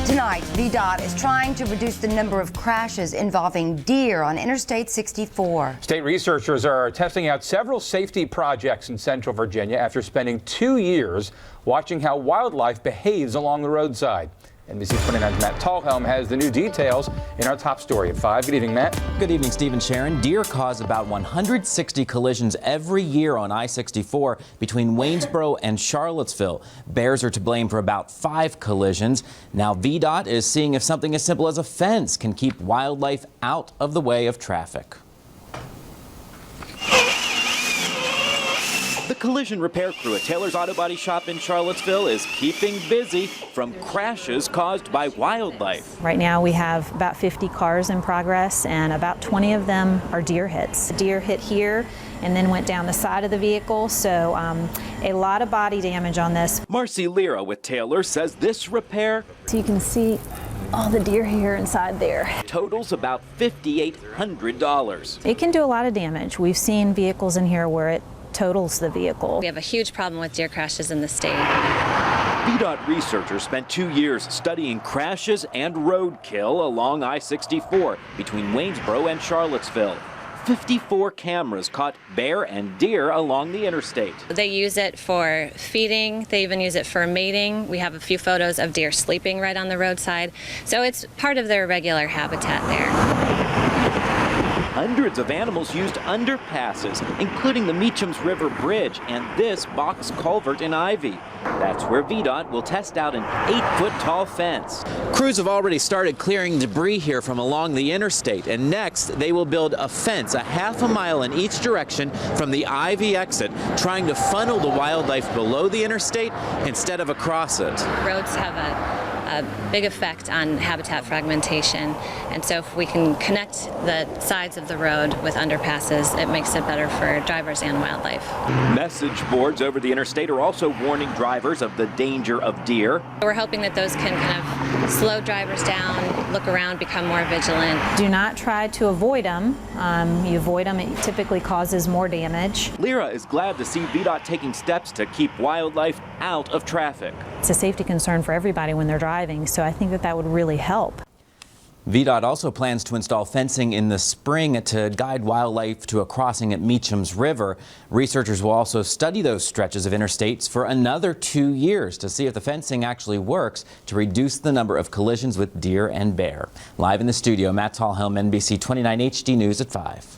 Tonight, VDOT is trying to reduce the number of crashes involving deer on Interstate 64. State researchers are testing out several safety projects in Central Virginia after spending 2 years watching how wildlife behaves along the roadside. NBC 29's Matt Talhelm has the new details in our top story at 5. Good evening, Matt. Good evening, Steve and Sharon. Deer cause about 160 collisions every year on I-64 between Waynesboro and Charlottesville. Bears are to blame for about 5 collisions. Now VDOT is seeing if something as simple as a fence can keep wildlife out of the way of traffic. The collision repair crew at Taylor's Auto Body Shop in Charlottesville is keeping busy from crashes caused by wildlife. Right now we have about 50 cars in progress, and about 20 of them are deer hits. Deer hit here and then went down the side of the vehicle, so a lot of body damage on this. Marcy Lira with Taylor says this repair, So you can see all the deer hair inside there, totals about $5,800. It can do a lot of damage. We've seen vehicles in here where it totals the vehicle. We have a huge problem with deer crashes in the state. VDOT researchers spent 2 years studying crashes and roadkill along I-64 between Waynesboro and Charlottesville. 54 cameras caught bear and deer along the interstate. They use it for feeding. They even use it for mating. We have a few photos of deer sleeping right on the roadside. So it's part of their regular habitat there. Hundreds of animals used underpasses, including the Meacham's River Bridge and this box culvert in Ivy. That's where VDOT will test out an 8-foot-tall fence. Crews have already started clearing debris here from along the interstate, and next they will build a fence a half a mile in each direction from the Ivy exit, trying to funnel the wildlife below the interstate instead of across it. Roads have a big effect on habitat fragmentation, and so if we can connect the sides of the road with underpasses, it makes it better for drivers and wildlife. Message boards over the interstate are also warning drivers of the danger of deer. We're hoping that those can kind of slow drivers down, look around, become more vigilant. Do not try to avoid them. You avoid them, it typically causes more damage. Lira is glad to see VDOT taking steps to keep wildlife out of traffic. It's a safety concern for everybody when they're driving, so I think that that would really help. VDOT also plans to install fencing in the spring to guide wildlife to a crossing at Meacham's River. Researchers will also study those stretches of interstates for another 2 years to see if the fencing actually works to reduce the number of collisions with deer and bear. Live in the studio, Matt Talhelm, NBC 29 HD News at 5.